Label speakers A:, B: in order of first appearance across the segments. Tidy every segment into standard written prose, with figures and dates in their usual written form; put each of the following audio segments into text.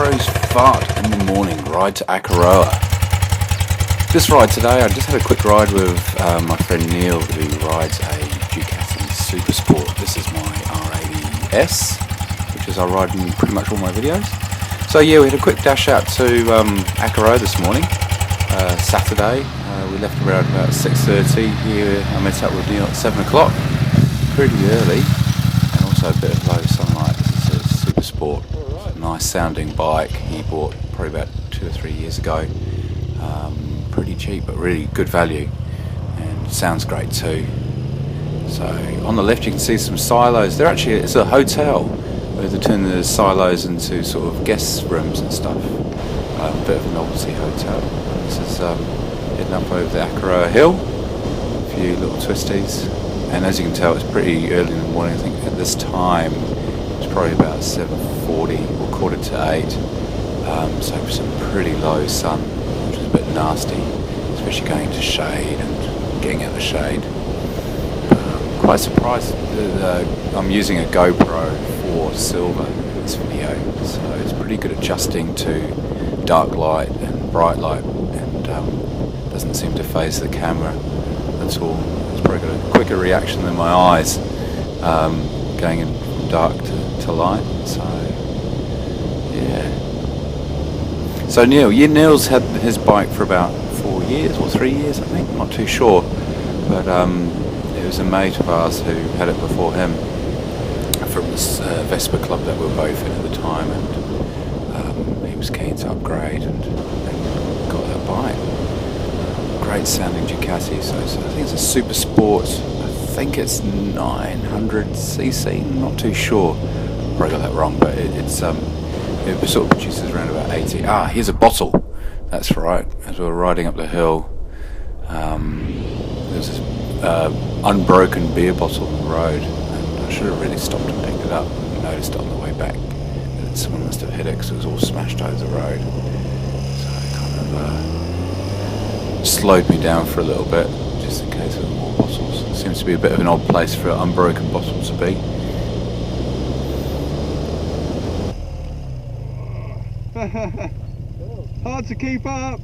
A: Sparrows fart in the morning ride to Akaroa. This ride today, I just had a quick ride with my friend Neil, who rides a Ducati Super Sport. This is my R80s, which is I ride in pretty much all my videos. So yeah, we had a quick dash out to Akaroa this morning, Saturday. We left around about 6:30 here. I met up with Neil at 7 o'clock, pretty early, and also a bit of low sunlight. This is a Super Sport, nice sounding bike he bought probably about 2 or 3 years ago. Pretty cheap but really good value, and sounds great too. So on the left you can see some silos. It's a hotel where they turn the silos into sort of guest rooms and stuff. A bit of a novelty hotel. This is heading up over the Akaroa hill, a few little twisties, and as you can tell it's pretty early in the morning. I think at this time it's probably about 7:40 or 7:45, so some pretty low sun, which is a bit nasty, especially going to shade and getting out of the shade. Quite surprised that I'm using a GoPro 4 Silver in this video, so it's pretty good adjusting to dark light and bright light, and doesn't seem to phase the camera at all. It's probably got a quicker reaction than my eyes, going in from dark to light. So yeah. So Neil's had his bike for about 4 years or 3 years, I think. I'm not too sure, but it was a mate of ours who had it before him from this Vespa club that we were both in at the time, and he was keen to upgrade and got that bike. Great sounding Ducati, so I think it's a Super Sport. I think it's 900cc, not too sure. Probably got that wrong, but it sort of produces around about 80. Here's a bottle. That's right. As we were riding up the hill, there's this unbroken beer bottle on the road, and I should have really stopped and picked it up. I noticed it on the way back that someone must have hit it because it was all smashed over the road. So it kind of slowed me down for a little bit, just in case there were more bottles. It seems to be a bit of an odd place for an unbroken bottle to be.
B: Hard to keep up.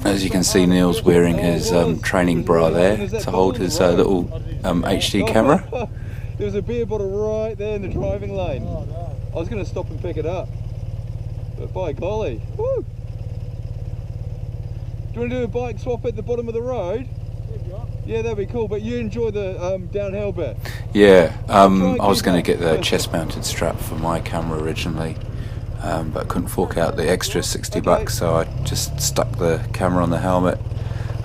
A: As you can see, Neil's wearing his training bra there to hold his little HD camera.
B: There was a beer bottle right there in the driving lane. I was going to stop and pick it up, but by golly, woo! Do you want to do a bike swap at the bottom of the road? Yeah, that'd be cool, but you enjoy the downhill bit.
A: Yeah, I was going to get the chest mounted strap for my camera originally, but couldn't fork out the extra 60 bucks, so I just stuck the camera on the helmet.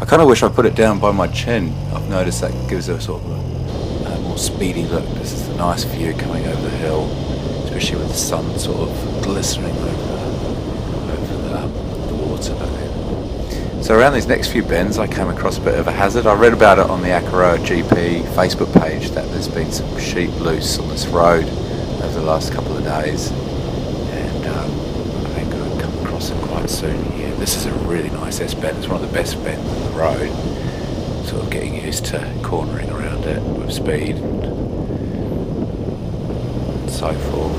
A: I kind of wish I put it down by my chin. I've noticed that gives it a sort of a more speedy look. This is a nice view coming over the hill, especially with the sun sort of glistening over the water back there. So around these next few bends I came across a bit of a hazard. I read about it on the Akaroa GP Facebook page that there's been some sheep loose on this road over the last couple of days, and I think I'll come across it quite soon here. This is a really nice S-bend. It's one of the best bends on the road. Sort of getting used to cornering around it with speed and so forth.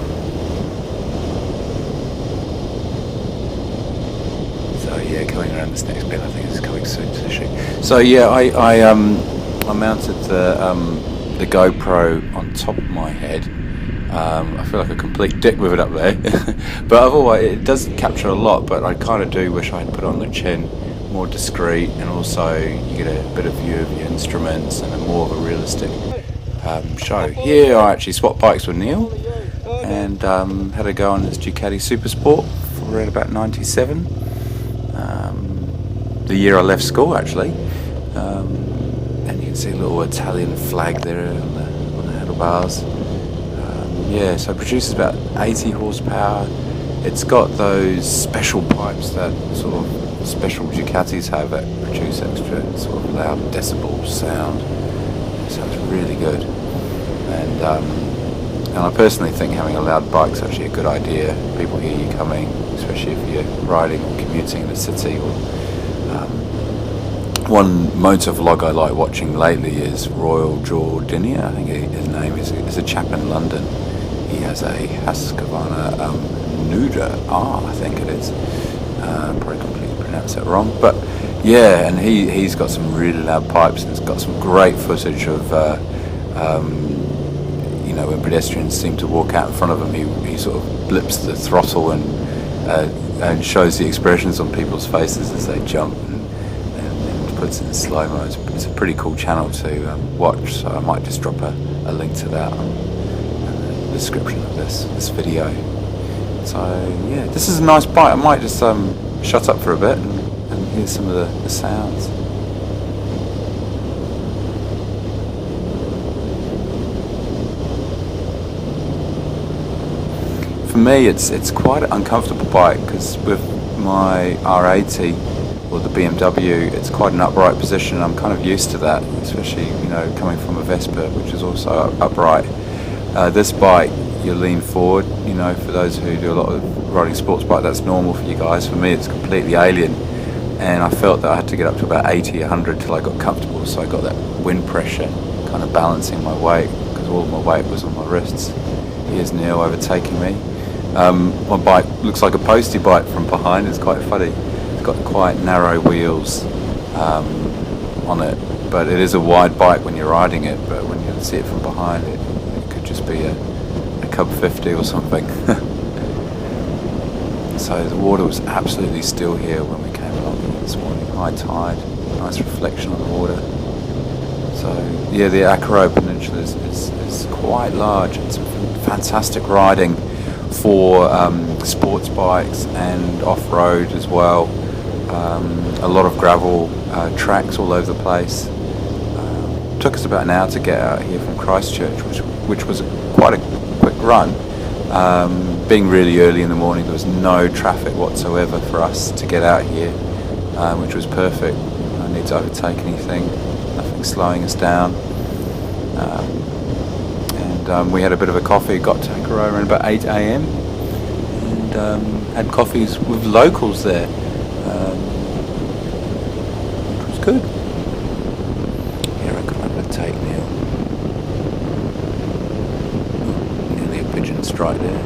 A: So yeah, coming around this next bend, I think it's coming soon to the shoot. So yeah, I mounted the GoPro on top of my head. I feel like a complete dick with it up there, but otherwise it does capture a lot. But I kind of do wish I had put it on the chin, more discreet, and also you get a bit of view of your instruments and a more of a realistic show. Here I actually swapped bikes with Neil and had a go on his Ducati Super Sport for around about 97. The year I left school actually, and you can see a little Italian flag there on the handlebars. Yeah, so it produces about 80 horsepower. It's got those special pipes that sort of special Ducatis have that produce extra sort of loud decibel sound. So it's really good. And I personally think having a loud bike is actually a good idea. People hear you coming, especially if you're riding or commuting in the city. Or one motovlog I like watching lately is Royal Jordania. I think his name is a chap in London. He has a Husqvarna Nuda R, I think it is. Probably completely pronounced that wrong, but yeah, and he's got some really loud pipes, and it's got some great footage of you know, when pedestrians seem to walk out in front of him, he sort of blips the throttle and shows the expressions on people's faces as they jump, and puts it in slow-mo. It's a pretty cool channel to watch, so I might just drop a link to that in the description of this video. So yeah, this is a nice bike. I might just shut up for a bit and hear some of the sounds. For me, it's quite an uncomfortable bike, because with my R80 or the BMW, it's quite an upright position. I'm kind of used to that, especially, you know, coming from a Vespa, which is also upright. This bike, you lean forward. You know, for those who do a lot of riding sports bike, that's normal for you guys. For me, it's completely alien, and I felt that I had to get up to about 80, 100 till I got comfortable. So I got that wind pressure kind of balancing my weight, because all of my weight was on my wrists. Here's Neil overtaking me. My bike looks like a postie bike from behind. It's quite funny. It's got quite narrow wheels on it, but it is a wide bike when you're riding it. But when you see it from behind, it could just be a Cub 50 or something. So the water was absolutely still here when we came along this morning. High tide, nice reflection on the water. So yeah, the Akaroa peninsula is quite large. It's fantastic riding for sports bikes and off-road as well. A lot of gravel tracks all over the place. Took us about an hour to get out here from Christchurch, which was quite a quick run. Being really early in the morning, there was no traffic whatsoever for us to get out here, which was perfect. No need to overtake anything, nothing slowing us down. And we had a bit of a coffee, got to Akaroa around about 8 a.m. and had coffees with locals there, which was good. Here I can overtake Neil. Nearly a pigeon strike there.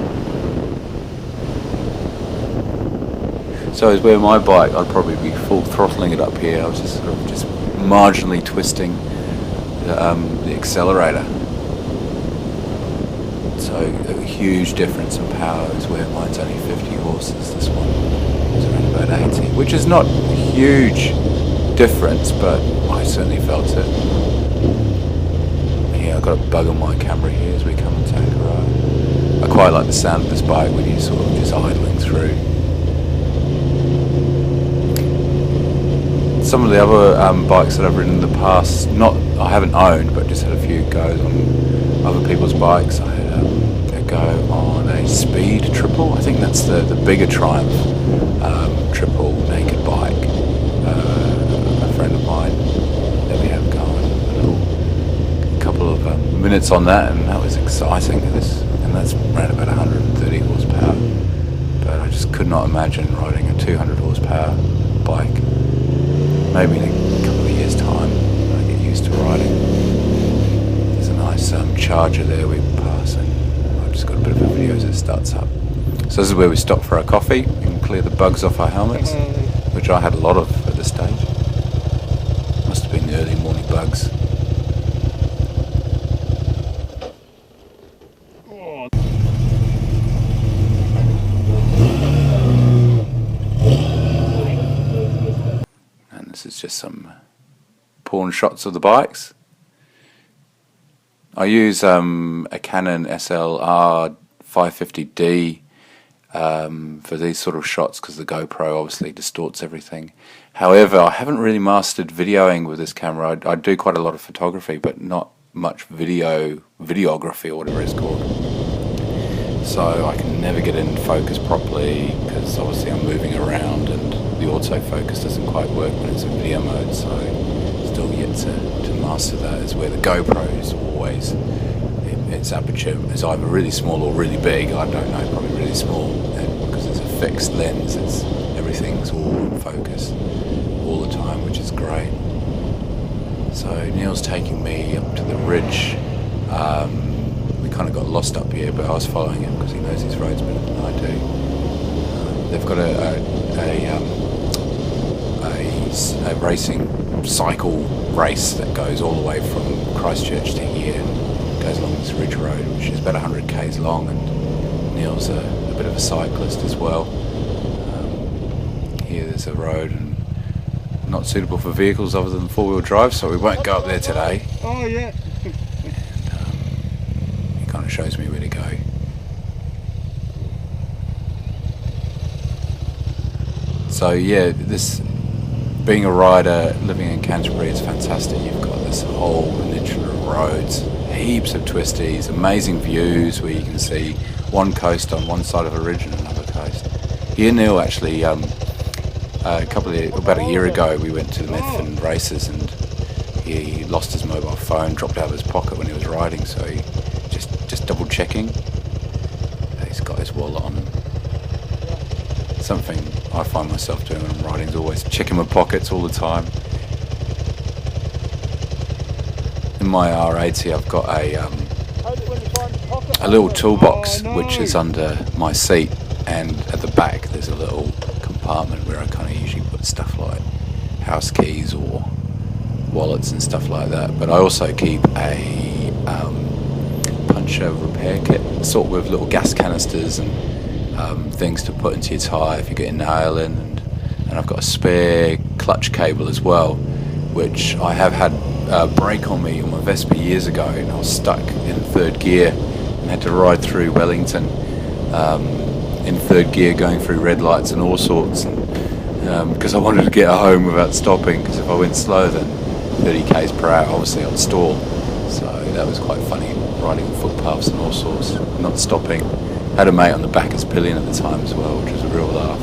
A: So as where my bike, I'd probably be full throttling it up here. I was just sort of just marginally twisting the accelerator. So a huge difference in power is where mine's only 50 horses. This one is around about 80, which is not a huge difference, but I certainly felt it. Yeah, I've got a bug on my camera here as we come into Akaroa. I quite like the sound of this bike when you're sort of just idling through. Some of the other bikes that I've ridden in the past, I haven't owned, but just had a few goes on other people's bikes. I had a go on a Speed Triple. I think that's the bigger Triumph triple naked bike. A friend of mine let me have a go on a couple of minutes on that, and that was exciting. And that's around about 130 horsepower. But I just could not imagine riding a 200 horsepower bike. Maybe in a couple of years' time, when I get used to riding. There's a nice charger there we pass, and I've just got a bit of a video as it starts up. So this is where we stop for our coffee and clear the bugs off our helmets, which I had a lot of at this stage. Must have been the early morning bugs. This is just some pawn shots of the bikes. I use a Canon SLR 550D for these sort of shots, because the GoPro obviously distorts everything. However, I haven't really mastered videoing with this camera. I do quite a lot of photography, but not much videography or whatever it's called. So I can never get in focus properly, because obviously I'm moving around and the autofocus doesn't quite work when it's in video mode. So still yet to master that. Is where the GoPro is always, its aperture is either really small or really big. I don't know, probably really small, and because it's a fixed lens, everything's all in focus all the time, which is great. So Neil's taking me up to the ridge. We kind of got lost up here, but I was following him because he knows these roads better than I do. They've got a racing cycle race that goes all the way from Christchurch to here and goes along this ridge road, which is about 100 k's long, and Neil's a bit of a cyclist as well. Here there's a road and not suitable for vehicles other than four-wheel drive, so we won't go up there today.
B: Oh yeah.
A: And it kind of shows me where to go. So yeah, this being a rider living in Canterbury, it's fantastic. You've got this whole peninsula of roads, heaps of twisties, amazing views where you can see one coast on one side of a ridge and another coast. Here, Neil, actually, about a year ago, we went to the Methven races, and he lost his mobile phone, dropped out of his pocket when he was riding, so he just double checking. He's got his wallet on. Something I find myself doing when I'm riding is always checking my pockets all the time. In my R80, I've got a little toolbox which is under my seat, and at the back there's a little compartment where I kind of usually put stuff like house keys or wallets and stuff like that. But I also keep a puncture repair kit, sort with little gas canisters and things to put into your tyre if you get a nail in, and I've got a spare clutch cable as well, which I have had a break on me on my Vespa years ago, and I was stuck in third gear and had to ride through Wellington in third gear, going through red lights and all sorts, because I wanted to get home without stopping, because if I went slower than 30 k's per hour, obviously I'd stall. So that was quite funny, riding on footpaths and all sorts, not stopping. Had a mate on the back as pillion at the time as well, which was a real laugh.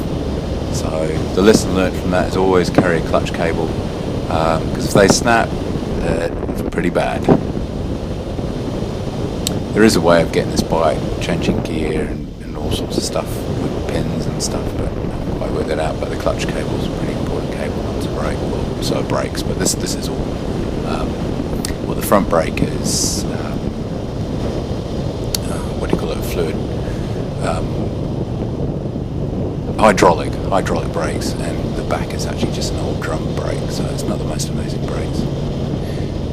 A: So the lesson learnt from that is always carry a clutch cable, because if they snap, it's pretty bad. There is a way of getting this bike, changing gear and all sorts of stuff with pins and stuff, but I haven't quite worked that out. But the clutch cable is a pretty important cable not to break. Well, so it breaks, but this is all. Well, the front brake is what do you call it? Fluid. Hydraulic brakes, and the back is actually just an old drum brake, so it's not the most amazing brakes.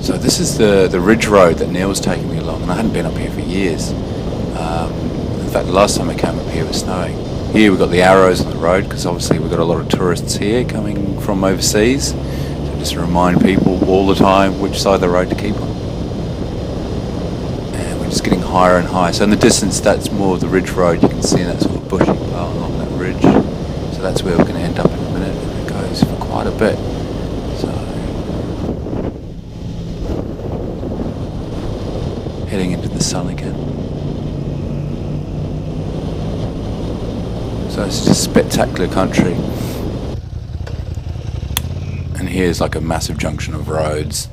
A: So this is the ridge road that Neil was taking me along, and I hadn't been up here for years. In fact, the last time I came up here it was snowing. Here we've got the arrows on the road, because obviously we've got a lot of tourists here coming from overseas, so just to remind people all the time which side of the road to keep on. And we're just getting higher and higher. So in the distance, that's more of the ridge road. You can see that sort of bushy part along that ridge. So that's where we're going to end up in a minute, and it goes for quite a bit. So heading into the sun again. So it's just spectacular country. And here's like a massive junction of roads.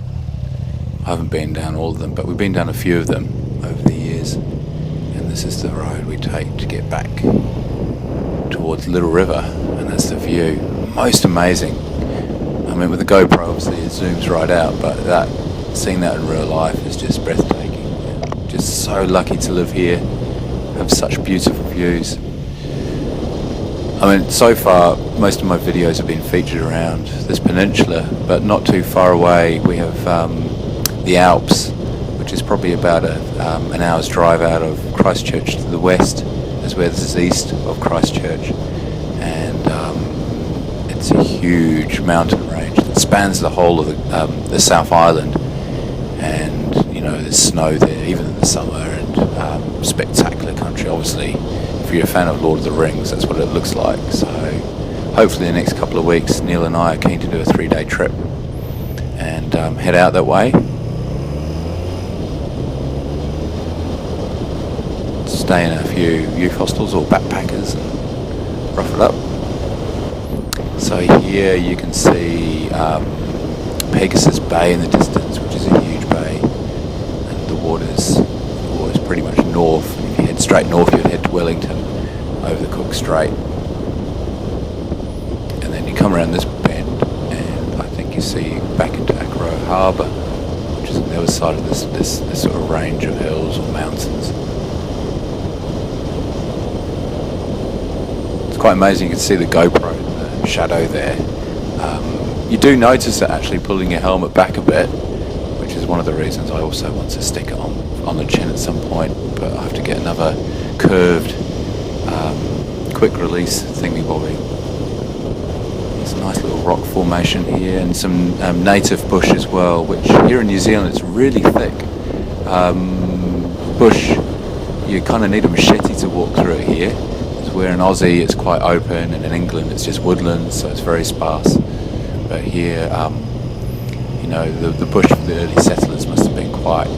A: I haven't been down all of them, but we've been down a few of them over the years. And this is the road we take to get back towards Little River, and that's the view. Most amazing. I mean, with the GoPro obviously it zooms right out, but seeing that in real life is just breathtaking. Just so lucky to live here, have such beautiful views. I mean, so far most of my videos have been featured around this peninsula, but not too far away we have the Alps, which is probably about an hour's drive out of Christchurch to the west, as where this is east of Christchurch, and it's a huge mountain range that spans the whole of the South Island, and you know there's snow there even in the summer, and spectacular country. Obviously, if you're a fan of Lord of the Rings, that's what it looks like. So hopefully the next couple of weeks Neil and I are keen to do a 3-day trip and head out that way. Stay in a few youth hostels or backpackers and rough it up. So here you can see Pegasus Bay in the distance, which is a huge bay, and the water's pretty much north. If you head straight north, you'd head to Wellington over the Cook Strait, and then you come around this bend, and I think you see back into Akaroa Harbour, which is on the other side of this sort of range of hills or mountains. It's quite amazing. You can see the GoPro in the shadow there. You do notice that actually pulling your helmet back a bit, which is one of the reasons I also want to stick it on the chin at some point, but I have to get another curved quick release thingy-bobby. There's a nice little rock formation here and some native bush as well, which here in New Zealand it's really thick. Bush, you kind of need a machete to walk through it here. Where in Aussie it's quite open, and in England it's just woodland, so it's very sparse. But here, you know, the bush for the early settlers must have been quite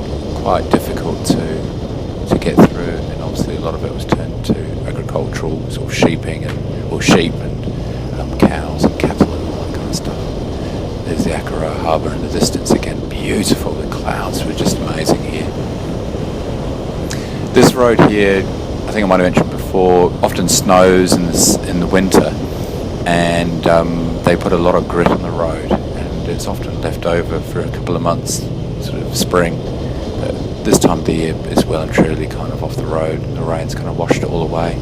A: difficult to get through, and obviously a lot of it was turned to agricultural sort of sheeping or sheep and cows and cattle and all that kind of stuff. There's the Akaroa harbour in the distance again, beautiful. The clouds were just amazing here. This road here, I think I might have mentioned before, often snows in the winter, and they put a lot of grit on the road, and it's often left over for a couple of months, sort of spring. But this time of the year it's well and truly kind of off the road, and the rain's kind of washed it all away.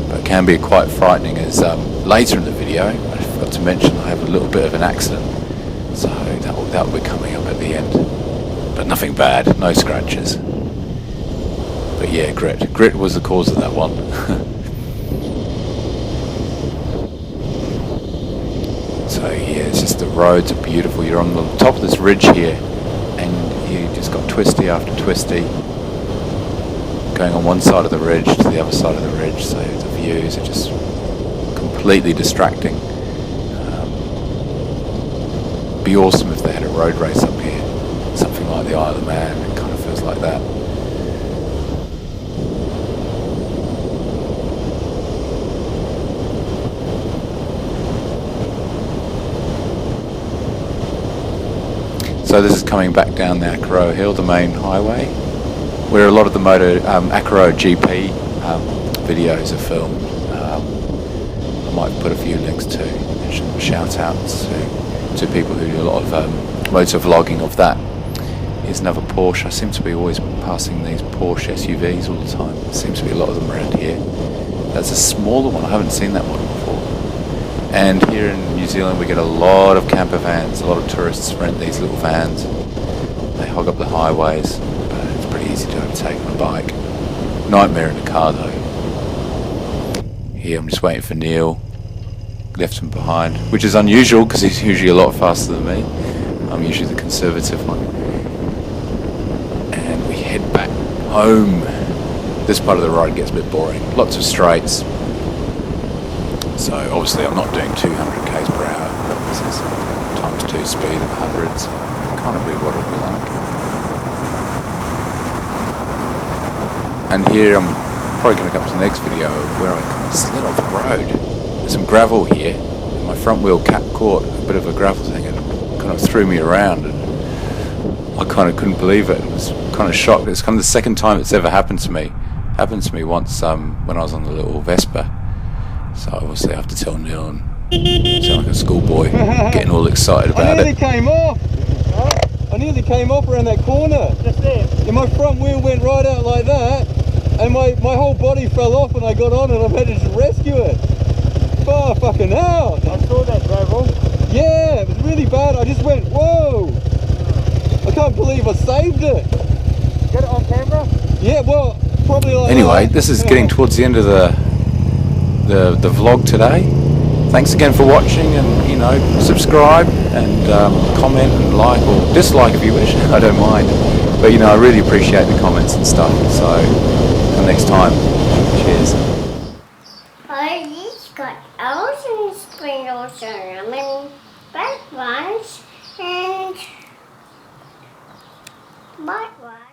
A: But it can be quite frightening, as later in the video I forgot to mention I have a little bit of an accident, so that will be coming up at the end. But nothing bad, no scratches. But yeah, grit was the cause of that one. So yeah, it's just the roads are beautiful. You're on the top of this ridge here, and you just got twisty after twisty, going on one side of the ridge to the other side of the ridge. So the views are just completely distracting. Be awesome if they had a road race up here, something like the Isle of Man. It kind of feels like that. So this is coming back down the Akaroa Hill, the main highway, where a lot of the Akaroa GP videos are filmed. I might put a few links to, and shout outs to people who do a lot of motovlogging of that. Here's another Porsche. I seem to be always passing these Porsche SUVs all the time. There seems to be a lot of them around here. That's a smaller one. I haven't seen that one before. And here in New Zealand we get a lot of camper vans. A lot of tourists rent these little vans. They hog up the highways, but it's pretty easy to overtake on a bike. Nightmare in a car though. Here I'm just waiting for Neil. Left him behind, which is unusual because he's usually a lot faster than me. I'm usually the conservative one. And we head back home. This part of the ride gets a bit boring. Lots of straights. So obviously I'm not doing 200 k's per hour, but this is times 2 speed of 100, so kind of be what it'll be like. And here I'm probably going to come to the next video where I kind of slid off the road. There's some gravel here, and my front wheel caught a bit of a gravel thing and kind of threw me around, and I kind of couldn't believe it. I was kind of shocked. It's kind of the second time it's ever happened to me. It happened to me once when I was on the little Vespa. So obviously I have to tell Neil and sound like a schoolboy, getting all excited about it.
B: I nearly came off around that corner.
C: Just there.
B: And my front wheel went right out like that, and my whole body fell off and I got on and I've had to just rescue it. Far fucking out.
C: I saw that gravel.
B: Yeah, it was really bad. I just went, whoa. I can't believe I saved it.
C: Get it on camera?
B: Yeah, well, probably like
A: Anyway,
B: that.
A: this is getting towards the end of the vlog today. Thanks again for watching, and you know, subscribe and comment and like or dislike if you wish. I don't mind, but you know, I really appreciate the comments and stuff. So until next time, cheers.
D: He's got L's and sprinkles on them and black ones and white ones.